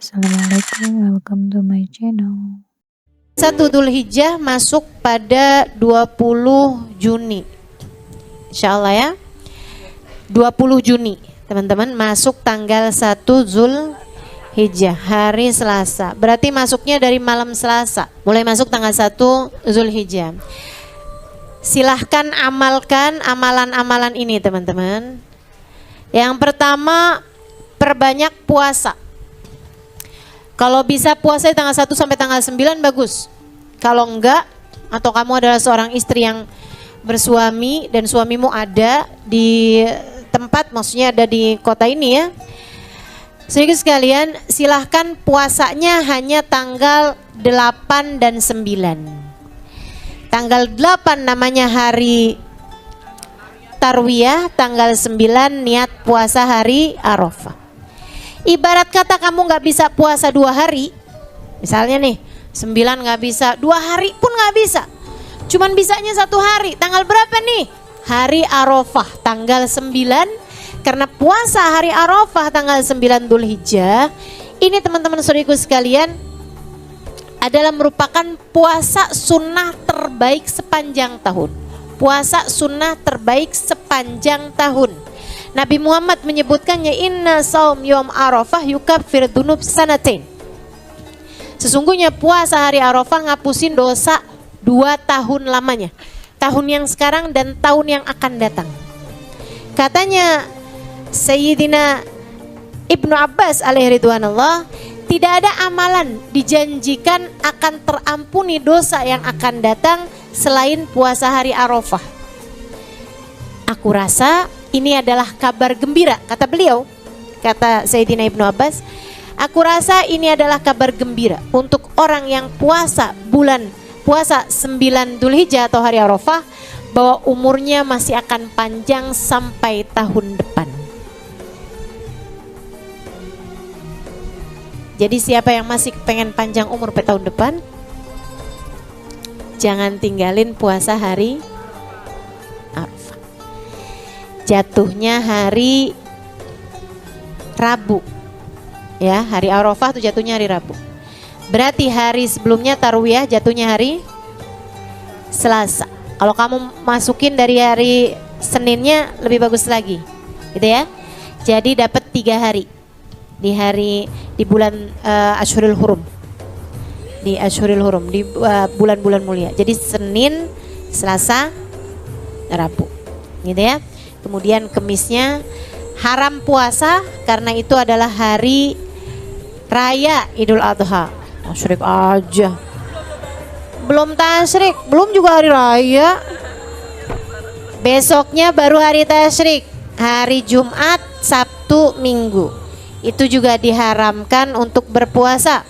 Assalamualaikum, welcome to my channel. 1 Dzulhijjah masuk pada 20 Juni. Insyaallah ya. 20 Juni, teman-teman, masuk tanggal 1 Dzulhijjah, hari Selasa. Berarti masuknya dari malam Selasa. Mulai masuk tanggal 1 Dzulhijjah. Silahkan amalkan amalan-amalan ini, teman-teman. Yang pertama, perbanyak puasa. Kalau bisa puasa di tanggal 1 sampai tanggal 9 bagus. Kalau enggak, atau kamu adalah seorang istri yang bersuami dan suamimu ada di tempat, maksudnya ada di kota ini ya, sedikit sekalian, silahkan puasanya hanya tanggal 8 dan 9. Tanggal 8 namanya hari Tarwiyah, tanggal 9 niat puasa hari Arafah. Ibarat kata kamu nggak bisa puasa 2 hari, misalnya nih 9 nggak bisa, 2 hari pun nggak bisa, cuman bisanya 1 hari. Tanggal berapa nih? Hari Arafah tanggal 9, karena puasa hari Arafah tanggal 9 Dzulhijjah ini, teman-teman saudariku sekalian, adalah merupakan puasa sunnah terbaik sepanjang tahun. Puasa sunnah terbaik sepanjang tahun. Nabi Muhammad menyebutkannya, inna saum yom Arafah yukaffir dunub sanatain. Sesungguhnya puasa hari Arafah ngapusin dosa 2 tahun lamanya, tahun yang sekarang dan tahun yang akan datang. Katanya Sayyidina Ibnu Abbas alaihi ridwanullah, tidak ada amalan dijanjikan akan terampuni dosa yang akan datang selain puasa hari Arafah. Aku rasa ini adalah kabar gembira, kata beliau, kata Sayyidina Ibnu Abbas, aku rasa ini adalah kabar gembira untuk orang yang puasa 9 Dzulhijjah atau hari Arafah, bahwa umurnya masih akan panjang sampai tahun depan. Jadi siapa yang masih pengen panjang umur sampai tahun depan, jangan tinggalin puasa hari Arafah. Jatuhnya hari Rabu ya, hari Arafah itu jatuhnya hari Rabu. Berarti hari sebelumnya Tarwiyah jatuhnya hari Selasa. Kalau kamu masukin dari hari Seninnya lebih bagus lagi, gitu ya. Jadi dapat 3 hari di bulan Ashhurul Hurum, di Ashhurul Hurum, di bulan-bulan mulia. Jadi Senin, Selasa, Rabu, gitu ya. Kemudian Kemisnya haram puasa karena itu adalah hari raya Idul Adha. Tasyrik aja, belum tasyrik, belum juga hari raya. Besoknya baru hari tasyrik, hari Jumat, Sabtu, Minggu. Itu juga diharamkan untuk berpuasa.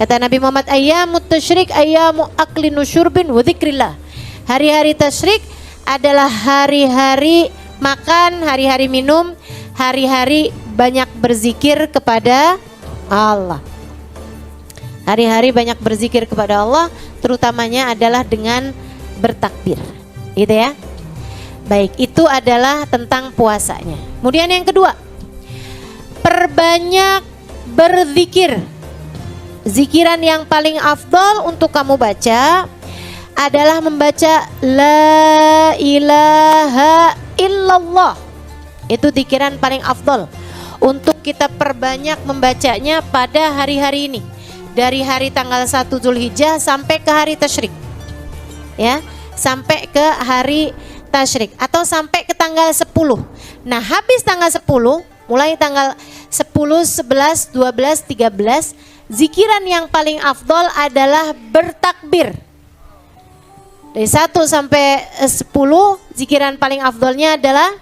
Kata Nabi Muhammad, ayyamut tasyrik ayyamu aklin syurbin wa dzikrillah. Hari-hari tasyrik adalah hari-hari makan, hari-hari minum, hari-hari banyak berzikir kepada Allah. Hari-hari banyak berzikir kepada Allah, terutamanya adalah dengan bertakbir, gitu ya. Baik, itu adalah tentang puasanya. Kemudian yang kedua, perbanyak berzikir. Zikiran yang paling afdol untuk kamu baca adalah membaca la ilaha illallah. Itu zikiran paling afdol untuk kita perbanyak membacanya pada hari-hari ini, dari hari tanggal 1 Dzulhijjah sampai ke hari tasyrik ya, sampai ke hari tasyrik atau sampai ke tanggal 10. Nah, habis tanggal 10, mulai tanggal 10, 11, 12, 13, zikiran yang paling afdol adalah bertakbir. Dari 1 sampai 10, zikiran paling afdolnya adalah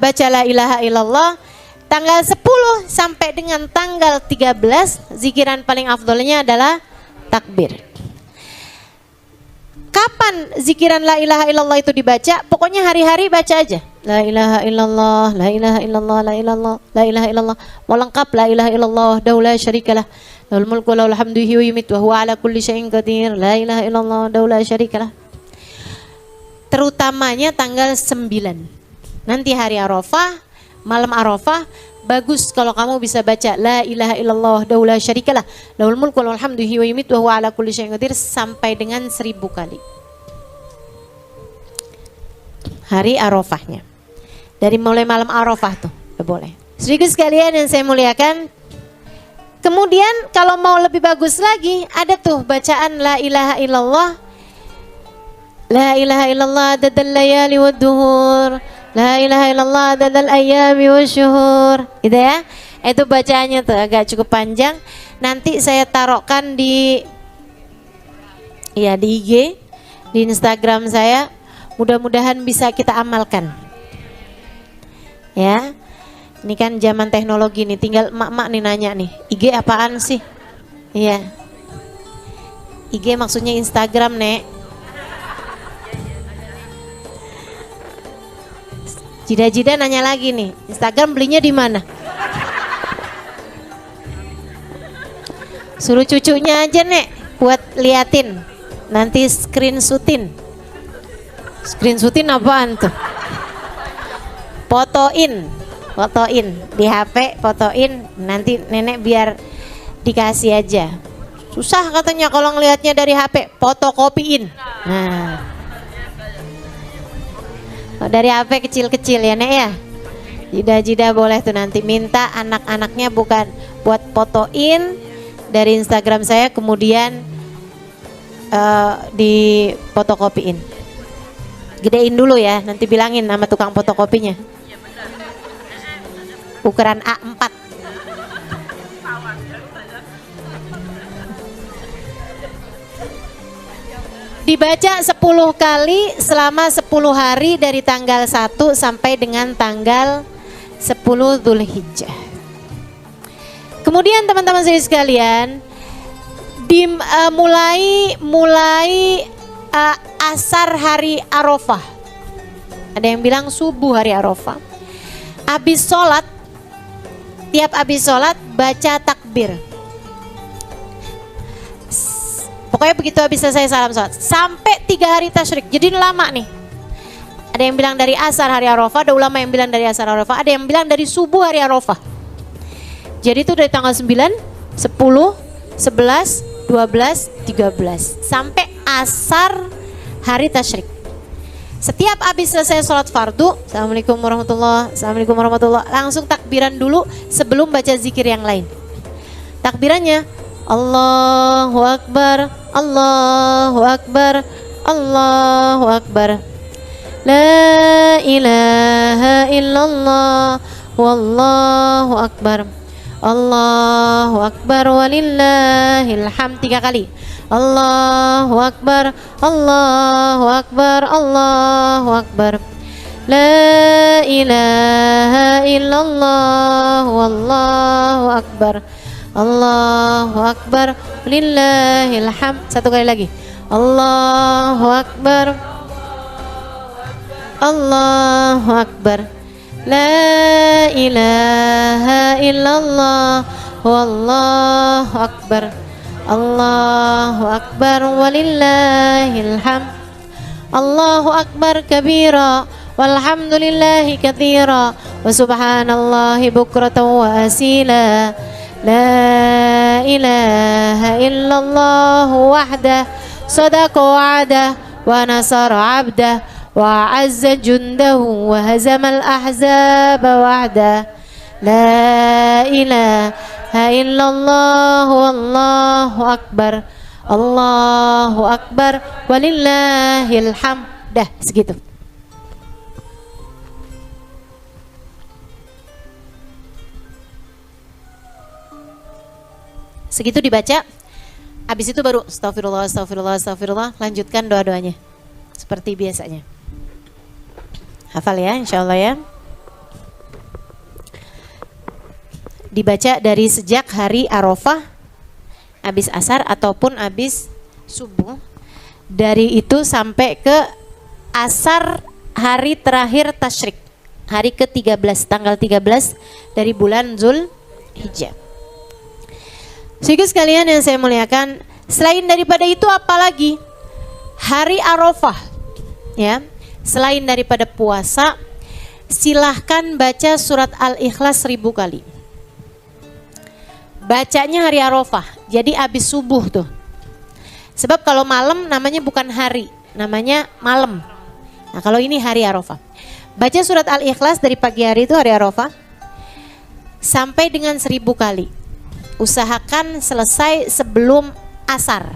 baca la ilaha illallah. Tanggal 10 sampai dengan tanggal 13, zikiran paling afdolnya adalah takbir. Kapan zikiran la ilaha illallah itu dibaca? Pokoknya hari-hari baca aja. La ilaha illallah, la ilaha illallah, la ilallah, la ilaha illallah. Mau lengkap la ilaha illallah, daula syarikalah. Lahul mulku wa lahul hamdu wa yumiitu wa huwa ala kulli syai'in qadir. La ilaha illallah, daula syarikalah. Terutamanya tanggal 9. Nanti hari Arafah, malam Arafah, bagus kalau kamu bisa baca la ilaha illallah wahdahu la syarikalah lahul mulku wa lahul hamdu wa yumiitu wa huwa ala kulli syai'in qadir sampai dengan 1000 kali. Hari Arafahnya. Dari mulai malam Arafah tuh, boleh. Sedikit sekalian yang saya muliakan. Kemudian kalau mau lebih bagus lagi, ada tuh bacaan la ilaha illallah. La ilaha illallah adadal layali wad duhur. La ilaha illallah adadal ayami wasyuhur. Gitu ya. Itu bacaannya tuh agak cukup panjang. Nanti saya taruhkan di IG, di Instagram saya. Mudah-mudahan bisa kita amalkan. Ya. Ini kan zaman teknologi nih, tinggal emak-emak nih nanya nih, IG apaan sih? Iya. IG maksudnya Instagram, Nek. Jida-jida nanya lagi nih, Instagram belinya di mana? Suruh cucunya aja, Nek, buat liatin. Nanti screenshotin. Screenshotin apaan tuh? Fotoin di HP, fotoin. Nanti nenek biar dikasih aja. Susah katanya kalau ngelihatnya dari HP, fotokopiin. Nah. Dari HP kecil-kecil ya, Nek ya. Jida-jida boleh tuh nanti minta anak-anaknya bukan buat fotoin dari Instagram saya, kemudian di fotokopiin. Gedein dulu ya, nanti bilangin sama tukang fotokopinya. Ukuran A4. Dibaca 10 kali selama 10 hari dari tanggal 1 sampai dengan tanggal 10 Dzulhijjah. Kemudian teman-teman sekalian, mulai asar hari Arafah. Ada yang bilang subuh hari Arafah. Habis sholat, tiap habis sholat baca takbir. Pokoknya begitu habis selesai salam sholat sampai 3 hari tasyrik. Jadi lama nih. Ada yang bilang dari asar hari Arafah, ada ulama yang bilang dari asar Arafah, ada yang bilang dari subuh hari Arafah. Jadi itu dari tanggal 9, 10, 11, 12, 13 sampai asar hari tasyrik. Setiap habis selesai sholat fardu, Assalamualaikum warahmatullahi, Assalamualaikum warahmatullahi, langsung takbiran dulu sebelum baca zikir yang lain. Takbirannya Allahu Akbar, Allahu Akbar, Allahu Akbar. La ilaha illallah, wallahu akbar. Allahu Akbar walillahil hamd 3 kali. Allahu Akbar, Allahu Akbar, Allahu Akbar. La ilaha illallah, wallahu akbar. Allahu Akbar lillahil hamd. 1 kali lagi. Allahu Akbar, Allahu Akbar. La ilaha illallah, wallahu akbar. Allahu Akbar walillahil hamd. Allahu Akbar kabira walhamdulillahi katsira wa subhanallahi bukratan wa asila. La ilaha illallah wahdah sadaqa wa'dah wa nasara 'abdah wa 'azza jundahu wa hazamal ahzaba wahdah. La ilaha illallah wallahu akbar. Allahu akbar walillahil hamd. Dah segitu. Segitu dibaca. Habis itu baru astagfirullah, astagfirullah, astagfirullah. Lanjutkan doa-doanya seperti biasanya. Hafal ya, insyaallah ya. Dibaca dari sejak hari Arafah, habis asar ataupun habis subuh. Dari itu sampai ke asar hari terakhir tasyrik, hari ke-13, tanggal 13 dari bulan Dzulhijjah. Sedikit sekalian yang saya muliakan, selain daripada itu apalagi hari Arafah ya, selain daripada puasa, silahkan baca surat Al-Ikhlas 1000 kali. Bacanya hari Arafah, jadi abis subuh tuh. Sebab kalau malam namanya bukan hari, namanya malam. Nah kalau ini hari Arafah. Baca surat Al-Ikhlas dari pagi hari itu hari Arafah sampai dengan 1000 kali. Usahakan selesai sebelum asar.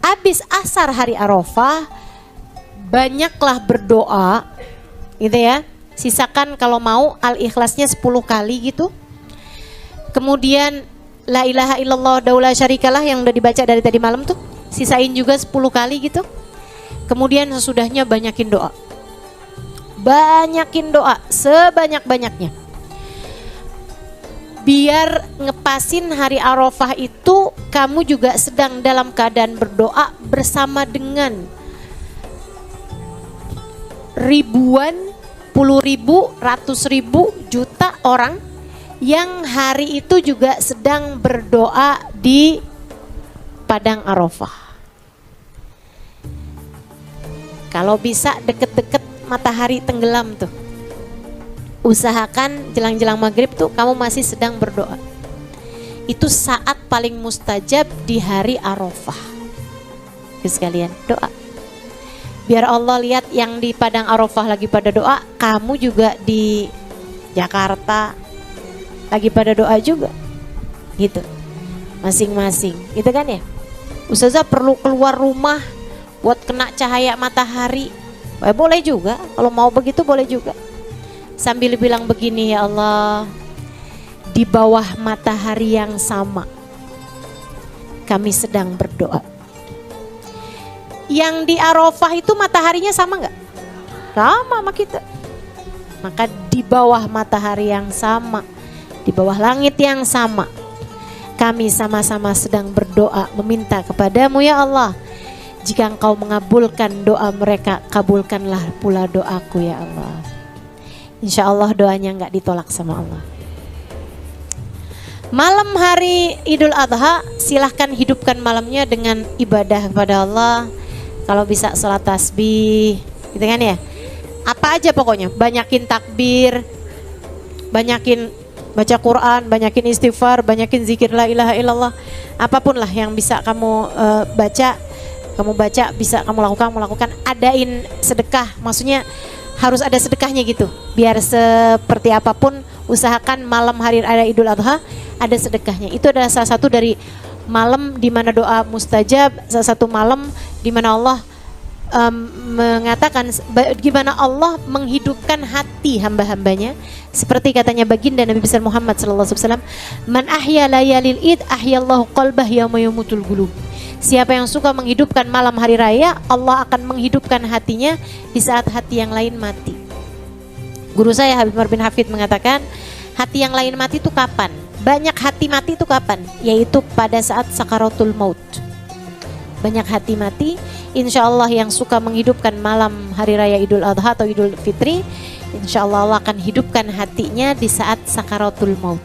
Abis asar hari Arafah banyaklah berdoa gitu ya. Sisakan kalau mau Al-Ikhlasnya 10 kali gitu. Kemudian la ilaha illallah daula syarikalah yang udah dibaca dari tadi malam tuh, sisain juga 10 kali gitu. Kemudian sesudahnya banyakin doa. Banyakin doa sebanyak-banyaknya. Biar ngepasin hari Arafah itu kamu juga sedang dalam keadaan berdoa bersama dengan ribuan, puluh ribu, ratus ribu, juta orang yang hari itu juga sedang berdoa di padang Arafah. Kalau bisa deket-deket matahari tenggelam tuh, usahakan jelang-jelang maghrib tuh kamu masih sedang berdoa. Itu saat paling mustajab di hari Arafah. Sekalian doa. Biar Allah lihat yang di padang Arafah lagi pada doa, kamu juga di Jakarta lagi pada doa juga. Gitu. Masing-masing. Gitu kan ya? Ustazah perlu keluar rumah buat kena cahaya matahari. Boleh juga, kalau mau begitu boleh juga. Sambil bilang begini, ya Allah, di bawah matahari yang sama kami sedang berdoa. Yang di Arafah itu mataharinya sama nggak? Sama sama kita. Maka di bawah matahari yang sama, di bawah langit yang sama, kami sama-sama sedang berdoa meminta kepadamu ya Allah. Jika engkau mengabulkan doa mereka, kabulkanlah pula doaku ya Allah. Insya Allah doanya nggak ditolak sama Allah. Malam hari Idul Adha silahkan hidupkan malamnya dengan ibadah kepada Allah. Kalau bisa sholat tasbih gitu kan ya. Apa aja pokoknya, banyakin takbir, banyakin baca Quran, banyakin istighfar, banyakin zikir la ilaha illallah. Apapun lah yang bisa kamu baca, bisa kamu lakukan. Adain sedekah, maksudnya harus ada sedekahnya gitu. Biar seperti apapun, usahakan malam hari raya Idul Adha ada sedekahnya. Itu adalah salah satu dari malam di mana doa mustajab, salah satu malam di mana Allah mengatakan gimana Allah menghidupkan hati hamba-hambanya, seperti katanya baginda Nabi besar Muhammad sallallahu alaihi wasallam, man ahya layalil id ahyallahu qalbah yauma yamutul qulub. Siapa yang suka menghidupkan malam hari raya, Allah akan menghidupkan hatinya di saat hati yang lain mati. Guru saya Habib Umar bin Hafid mengatakan, hati yang lain mati itu kapan? Banyak hati mati itu kapan? Yaitu pada saat sakaratul maut. Banyak hati mati. Insya Allah yang suka menghidupkan malam hari raya Idul Adha atau Idul Fitri, insya Allah akan hidupkan hatinya di saat sakaratul maut,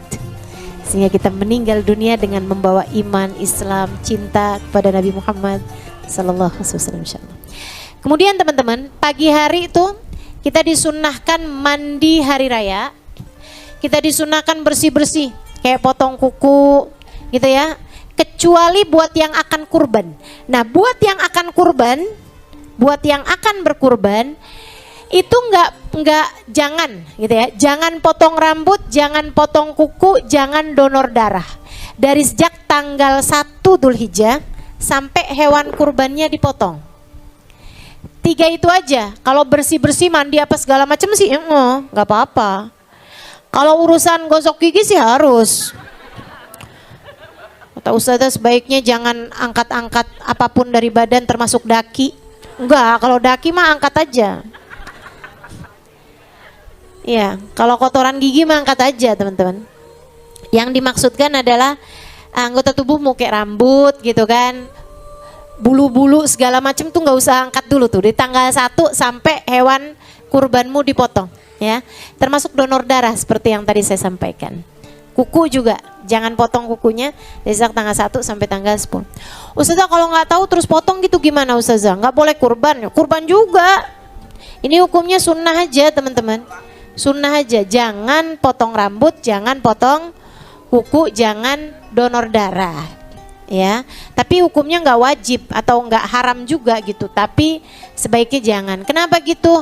sehingga kita meninggal dunia dengan membawa iman, Islam, cinta kepada Nabi Muhammad sallallahu alaihi wasallam, insya Allah. Kemudian teman-teman, pagi hari itu kita disunnahkan mandi hari raya. Kita disunnahkan bersih-bersih, kayak potong kuku gitu ya. Kecuali buat yang akan kurban. Nah, buat yang akan kurban, buat yang akan berkurban, itu jangan gitu ya. Jangan potong rambut, jangan potong kuku, jangan donor darah. Dari sejak tanggal 1 Dzulhijjah sampai hewan kurbannya dipotong. 3 itu aja. Kalau bersih-bersih mandi apa segala macam sih nggak apa-apa. Kalau urusan gosok gigi sih harus. Kata Ustazah sebaiknya jangan angkat-angkat apapun dari badan termasuk daki. Enggak, kalau daki mah angkat aja. Iya, kalau kotoran gigi mah angkat aja teman-teman. Yang dimaksudkan adalah anggota tubuhmu kayak rambut gitu kan, bulu-bulu segala macam tuh nggak usah angkat dulu tuh. Di tanggal 1 sampai hewan kurbanmu dipotong ya. Termasuk donor darah seperti yang tadi saya sampaikan. Kuku juga, jangan potong kukunya dari tanggal 1 sampai tanggal 10. Ustazah kalau nggak tahu terus potong gitu gimana Ustazah? Nggak boleh kurban, kurban juga. Ini hukumnya sunnah aja teman-teman. Sunnah aja, jangan potong rambut, jangan potong kuku, jangan donor darah. Ya, tapi hukumnya nggak wajib atau nggak haram juga gitu. Tapi sebaiknya jangan. Kenapa gitu?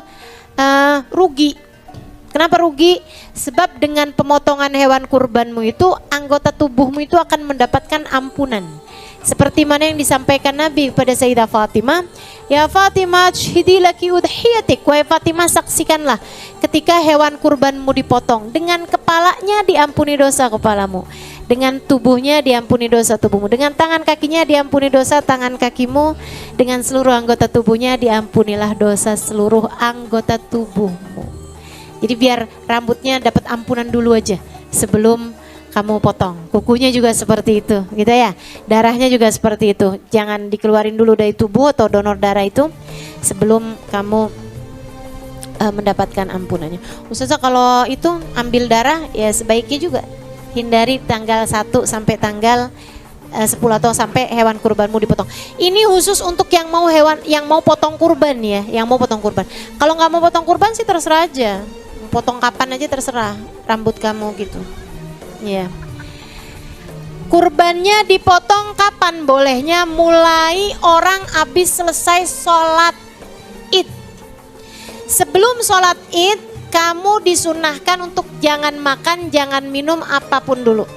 Rugi. Kenapa rugi? Sebab dengan pemotongan hewan kurbanmu itu anggota tubuhmu itu akan mendapatkan ampunan. Seperti mana yang disampaikan Nabi kepada Sayyidah Fatimah, ya Fatimah syhidi laki udhiyatik, wahai Fatimah saksikanlah ketika hewan kurbanmu dipotong, dengan kepalanya diampuni dosa kepalamu, dengan tubuhnya diampuni dosa tubuhmu, dengan tangan kakinya diampuni dosa tangan kakimu, dengan seluruh anggota tubuhnya diampunilah dosa seluruh anggota tubuhmu. Jadi biar rambutnya dapat ampunan dulu aja sebelum kamu potong. Kukunya juga seperti itu, gitu ya. Darahnya juga seperti itu. Jangan dikeluarin dulu dari tubuh atau donor darah itu sebelum kamu mendapatkan ampunannya. Ustazah kalau itu ambil darah ya sebaiknya juga hindari tanggal 1 sampai tanggal 10 atau sampai hewan kurbanmu dipotong. Ini khusus untuk yang mau potong kurban ya, yang mau potong kurban. Kalau nggak mau potong kurban sih terserah aja. Potong kapan aja terserah rambut kamu gitu. Ya. Kurbannya dipotong kapan bolehnya? Mulai orang habis selesai sholat Id. Sebelum sholat Id, kamu disunahkan untuk jangan makan, jangan minum apapun dulu.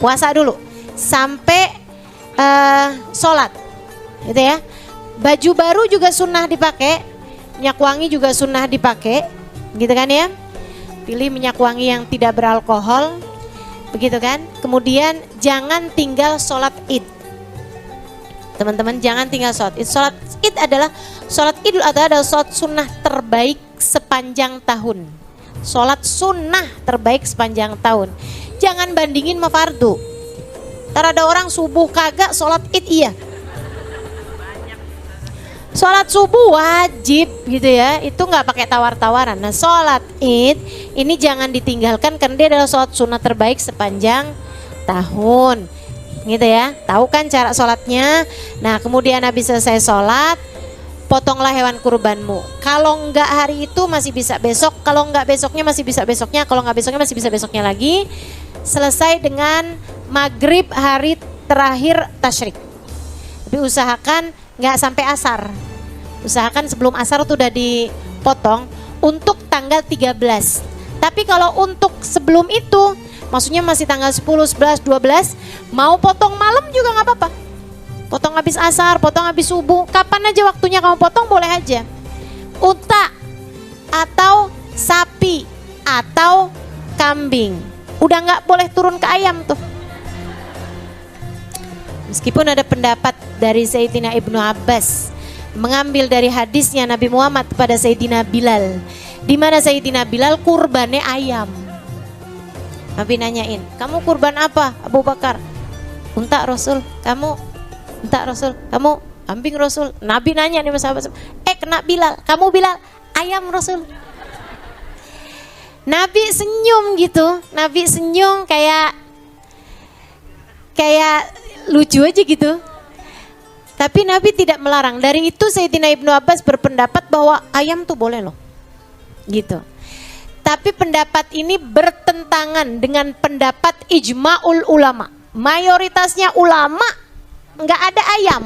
Puasa dulu sampai sholat, gitu ya. Baju baru juga sunnah dipakai, minyak wangi juga sunnah dipakai, gitu kan ya. Pilih minyak wangi yang tidak beralkohol, begitu kan. Kemudian jangan tinggal sholat Id, teman-teman, jangan tinggal sholat Id. Sholat Id adalah sholat Idul Adha adalah sholat sunnah terbaik sepanjang tahun. Sholat sunnah terbaik sepanjang tahun. Jangan bandingin sama fardu. Ntar ada orang subuh kagak, sholat Id iya. Sholat subuh wajib gitu ya, itu nggak pakai tawar-tawaran. Nah sholat Id ini jangan ditinggalkan karena dia adalah sholat sunnah terbaik sepanjang tahun, gitu ya. Tahu kan cara sholatnya? Nah kemudian habis selesai sholat, potonglah hewan kurbanmu. Kalau nggak hari itu masih bisa besok, kalau nggak besoknya masih bisa besoknya, kalau nggak besoknya masih bisa besoknya lagi. Selesai dengan maghrib hari terakhir tasyrik. Tapi usahakan nggak sampai asar. Usahakan sebelum asar tuh udah dipotong untuk tanggal 13. Tapi kalau untuk sebelum itu, maksudnya masih tanggal 10, 11, 12, mau potong malam juga nggak apa-apa. Potong habis asar, potong habis subuh, kapan aja waktunya kamu potong boleh aja. Unta atau sapi atau kambing, udah nggak boleh turun ke ayam tuh. Meskipun ada pendapat dari Sayyidina Ibnu Abbas mengambil dari hadisnya Nabi Muhammad pada Sayyidina Bilal, di mana Sayyidina Bilal kurbannya ayam. Nabi nanyain, kamu kurban apa Abu Bakar? Unta Rasul. Kamu unta Rasul. Kamu kambing Rasul. Nabi nanya nih sahabat, kena Bilal, kamu Bilal? Ayam Rasul. Nabi senyum gitu, Nabi senyum kayak lucu aja gitu. Tapi Nabi tidak melarang. Dari itu Sayyidina Ibnu Abbas berpendapat bahwa ayam tuh boleh loh, gitu. Tapi pendapat ini bertentangan dengan pendapat ijma'ul ulama. Mayoritasnya ulama nggak ada ayam.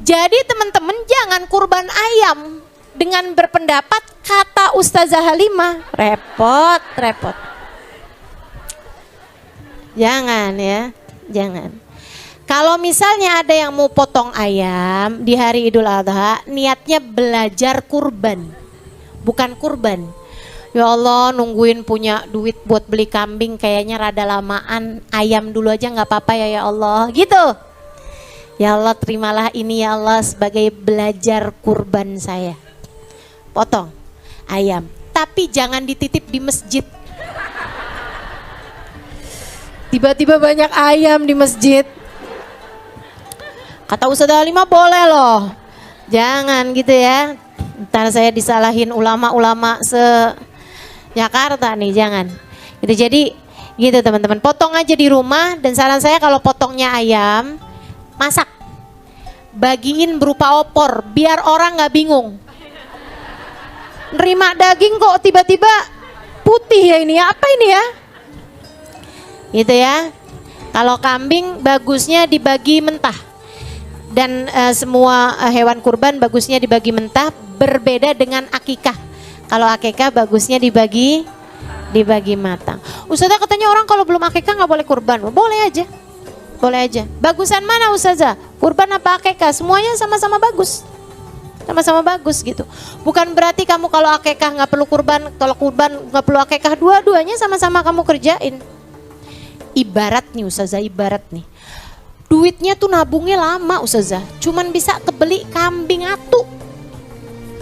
Jadi teman-teman jangan kurban ayam dengan berpendapat kata Ustazah Halimah. Repot. Jangan ya, jangan. Kalau misalnya ada yang mau potong ayam di hari Idul Adha, niatnya belajar kurban, bukan kurban. Ya Allah, nungguin punya duit buat beli kambing kayaknya rada lamaan, ayam dulu aja nggak apa-apa ya Allah, gitu. Ya Allah, terimalah ini ya Allah sebagai belajar kurban saya. Potong ayam, tapi jangan dititip di masjid. Tiba-tiba banyak ayam di masjid. Kata Ustazah Halimah boleh loh. Jangan gitu ya. Ntar saya disalahin ulama-ulama se-Jakarta nih, jangan. Gitu, jadi gitu teman-teman. Potong aja di rumah, dan saran saya kalau potongnya ayam, masak. bagiin berupa opor biar orang nggak bingung. Nerima daging kok tiba-tiba putih ya ini ya, apa ini ya? Gitu ya. Kalau kambing bagusnya dibagi mentah. Dan semua hewan kurban bagusnya dibagi mentah, berbeda dengan akikah. Kalau akikah bagusnya dibagi matang. Ustazah katanya orang kalau belum akikah nggak boleh kurban. Boleh aja. Boleh aja. Bagusan mana Ustazah? Kurban apa akikah? Semuanya sama-sama bagus. Sama-sama bagus gitu. Bukan berarti kamu kalau akikah nggak perlu kurban, kalau kurban nggak perlu akikah, dua-duanya sama-sama kamu kerjain. Ibarat nih Ustazah, ibarat nih. Duitnya tuh nabungnya lama Ustazah. Cuman bisa kebeli kambing atu.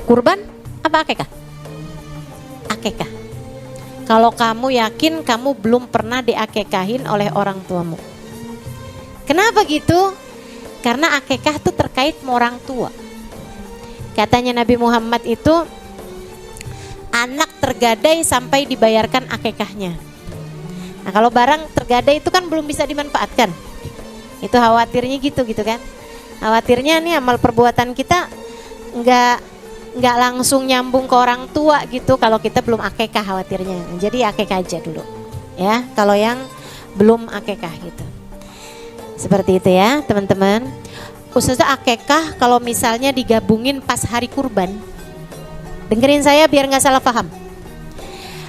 Kurban apa akikah? Akikah. Kalau kamu yakin kamu belum pernah diakekahin oleh orang tuamu. Kenapa gitu? Karena akikah tuh terkait sama orang tua. Katanya Nabi Muhammad itu anak tergadai sampai dibayarkan akikahnya. Nah kalau barang tergadai itu kan belum bisa dimanfaatkan. Itu khawatirnya gitu kan. Khawatirnya nih amal perbuatan kita nggak langsung nyambung ke orang tua gitu kalau kita belum akikah khawatirnya. Jadi akikah aja dulu. Ya, kalau yang belum akikah gitu. Seperti itu ya, teman-teman. Ustazah akikah kalau misalnya digabungin pas hari kurban. Dengerin saya biar nggak salah paham.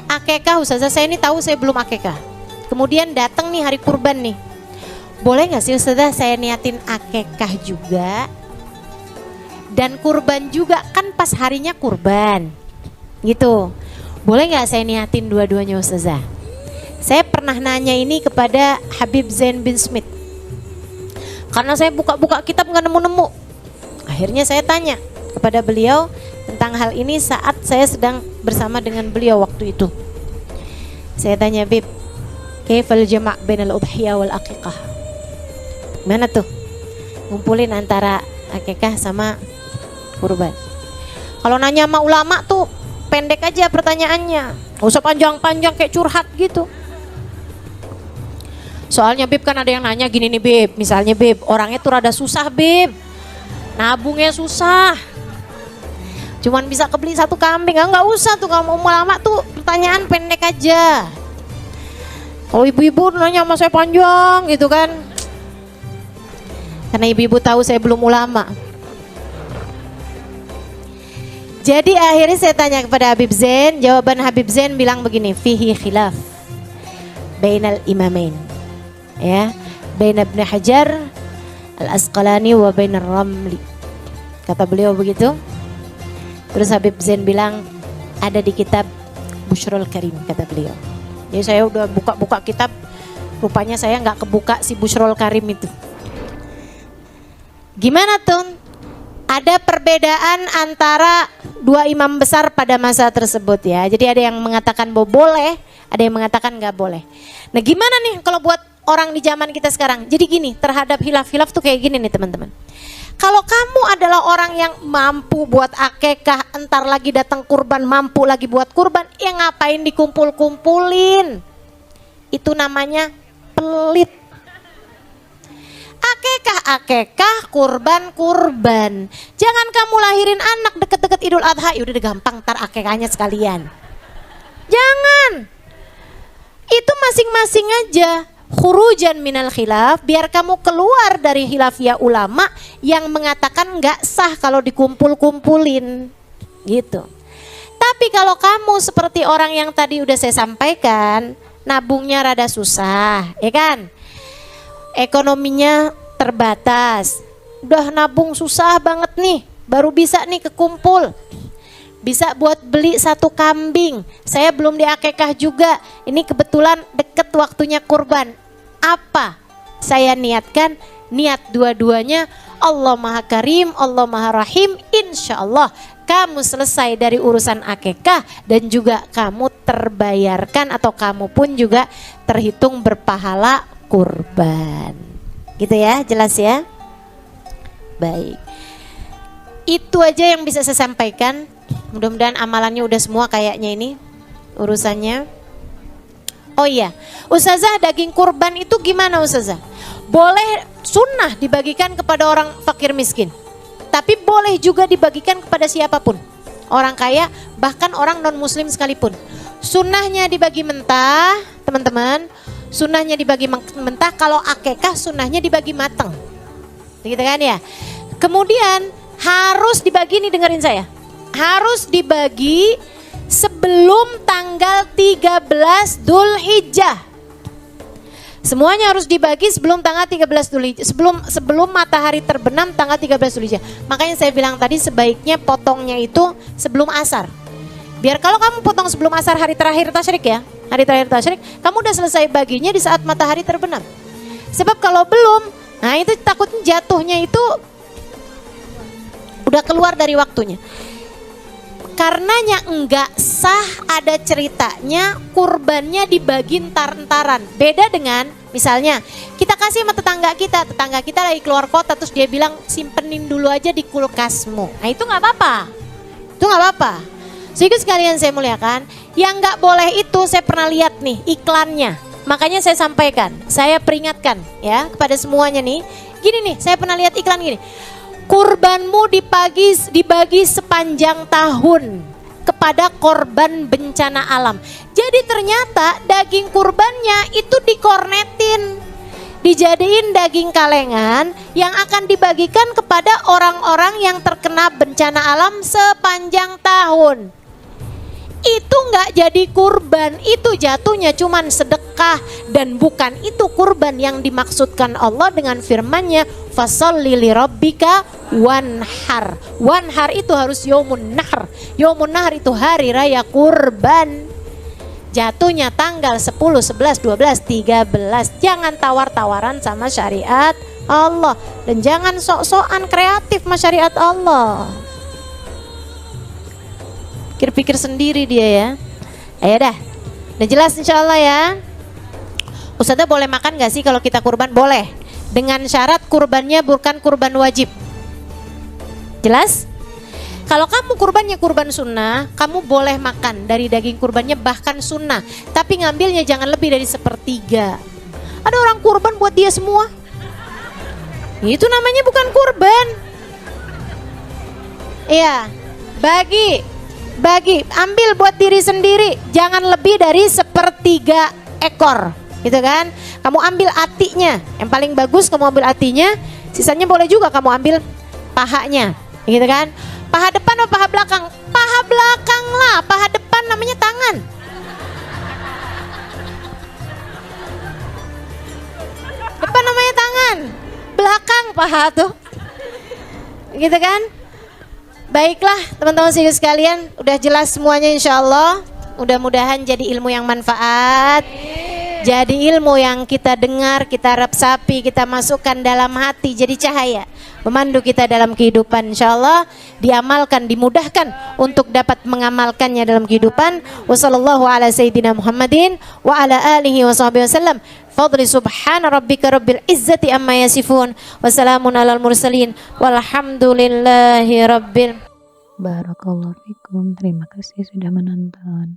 Akikah Ustazah, saya ini tahu saya belum akikah. Kemudian datang nih hari kurban nih. Boleh gak sih Ustazah saya niatin akikah juga dan kurban juga, kan pas harinya kurban gitu. Boleh gak saya niatin dua-duanya Ustazah? Saya pernah nanya ini kepada Habib Zain bin Smith. Karena saya buka-buka kitab gak nemu-nemu. Akhirnya saya tanya kepada beliau tentang hal ini saat saya sedang bersama dengan beliau waktu itu. Saya tanya, Bib, kaifal jama' bainal udhiyah wal aqiqah? Mana tuh ngumpulin antara akikah sama kurban? Kalau nanya sama ulama tuh pendek aja pertanyaannya, nggak usah panjang-panjang kayak curhat gitu. Soalnya Bib kan ada yang nanya gini nih Bib, misalnya Bib, orangnya tuh rada susah Bib, nabungnya susah, cuman bisa kebeli satu kambing. Nggak usah tuh, kalau mau ulama tuh pertanyaan pendek aja. Kalau ibu-ibu nanya sama saya panjang gitu kan, karena ibu-ibu tahu saya belum ulama. Jadi akhirnya saya tanya kepada Habib Zain, jawaban Habib Zain bilang begini, fihi khilaf bainal imamain, ya, bain Ibnu Hajar Al-Asqalani wa bainar Ramli. Kata beliau begitu. Terus Habib Zain bilang ada di kitab Bushrul Karim, kata beliau. Jadi saya udah buka-buka kitab, rupanya saya nggak kebuka si Bushrul Karim itu. Gimana tuh? Ada perbedaan antara dua imam besar pada masa tersebut ya. Jadi ada yang mengatakan bahwa boleh, ada yang mengatakan nggak boleh. Nah gimana nih kalau buat orang di zaman kita sekarang? Jadi gini, terhadap hilaf-hilaf tuh kayak gini nih teman-teman. Kalau kamu adalah orang yang mampu buat akikah, entar lagi datang kurban, mampu lagi buat kurban, ya ngapain dikumpul-kumpulin? Itu namanya pelit. Akikah, kurban. Jangan kamu lahirin anak deket-deket Idul Adha, ya udah gampang ntar akikahnya sekalian. Jangan. Itu masing-masing aja. Khurujan minal khilaf, biar kamu keluar dari khilafiyah ulama yang mengatakan nggak sah kalau dikumpul-kumpulin gitu. Tapi kalau kamu seperti orang yang tadi udah saya sampaikan, nabungnya rada susah, ya kan? Ekonominya terbatas, udah nabung susah banget nih, baru bisa nih kekumpul, bisa buat beli satu kambing. Saya belum diakikah juga, ini kebetulan deket waktunya kurban. Apa saya niatkan? Niat dua-duanya, Allah Maha Karim, Allah Maha Rahim. Insya Allah kamu selesai dari urusan akikah dan juga kamu terbayarkan atau kamu pun juga terhitung berpahala kurban. Gitu ya, jelas ya? Baik. Itu aja yang bisa saya sampaikan. Mudah-mudahan amalannya udah semua kayaknya ini urusannya. Oh iya, Ustazah, daging kurban itu gimana Ustazah? Boleh sunnah dibagikan kepada orang fakir miskin, tapi boleh juga dibagikan kepada siapapun, orang kaya, bahkan orang non muslim sekalipun. Sunnahnya dibagi mentah, teman-teman. Sunnahnya dibagi mentah. Kalau akekah sunnahnya dibagi matang, gitu kan ya. Kemudian harus dibagi, nih dengerin saya, harus dibagi sebelum tanggal 13 Dzulhijjah. Semuanya harus dibagi sebelum tanggal 13 Dzulhijjah, sebelum matahari terbenam tanggal 13 Dzulhijjah. Makanya saya bilang tadi sebaiknya potongnya itu sebelum asar. Biar kalau kamu potong sebelum asar hari terakhir tasyrik ya, hari terakhir tasyrik, kamu udah selesai baginya di saat matahari terbenam. Sebab kalau belum, nah itu takutnya jatuhnya itu udah keluar dari waktunya. Karenanya enggak sah ada ceritanya kurbannya dibagi entar-entaran. Beda dengan misalnya kita kasih sama tetangga kita lagi keluar kota, terus dia bilang simpenin dulu aja di kulkasmu. Nah itu nggak apa-apa, itu nggak apa-apa. Sehingga sekalian saya muliakan, yang nggak boleh itu saya pernah lihat nih iklannya. Makanya saya sampaikan, saya peringatkan ya kepada semuanya nih. Gini nih, saya pernah lihat iklan gini. Kurbanmu dibagi sepanjang tahun kepada korban bencana alam. Jadi ternyata daging kurbannya itu dikornetin, dijadiin daging kalengan yang akan dibagikan kepada orang-orang yang terkena bencana alam sepanjang tahun. Itu nggak jadi kurban, itu jatuhnya cuman sedekah, dan bukan itu kurban yang dimaksudkan Allah dengan firman-Nya fasholli lirabbika wanhar. Wanhar itu harus yaumun nahr. Yaumun nahr itu hari raya kurban. Jatuhnya tanggal 10, 11, 12, 13. Jangan tawar-tawaran sama syariat Allah, dan jangan sok-sokan kreatif sama syariat Allah. Pikir-pikir sendiri dia ya. Ayo dah, udah jelas insya Allah ya. Ustazah boleh makan gak sih kalau kita kurban? Boleh, dengan syarat kurbannya bukan kurban wajib. Jelas? Kalau kamu kurbannya kurban sunnah, kamu boleh makan dari daging kurbannya, bahkan sunnah, tapi ngambilnya jangan lebih dari 1/3. Ada orang kurban buat dia semua, itu namanya bukan kurban. Iya, bagi, ambil buat diri sendiri, jangan lebih dari 1/3 ekor, gitu kan. Kamu ambil atinya, yang paling bagus kamu ambil atinya, sisanya boleh juga kamu ambil pahanya, gitu kan. Paha depan atau paha belakang? Paha belakang lah, paha depan namanya tangan. Depan namanya tangan, belakang paha tuh, gitu kan. Baiklah teman-teman sekalian, udah jelas semuanya insya Allah. Mudah-mudahan jadi ilmu yang manfaat, jadi ilmu yang kita dengar, kita resapi, kita masukkan dalam hati, jadi cahaya memandu kita dalam kehidupan. Insya Allah diamalkan, dimudahkan untuk dapat mengamalkannya dalam kehidupan. Wassallallahu ala sayyidina Muhammadin wa ala alihi wa sahbihi wasallam. Fadli subhana rabbika rabbil izzati amma yasifun. Wassalamun alal mursalin. Walhamdulillahi rabbil. Barakallahu fikum. Terima kasih sudah menonton.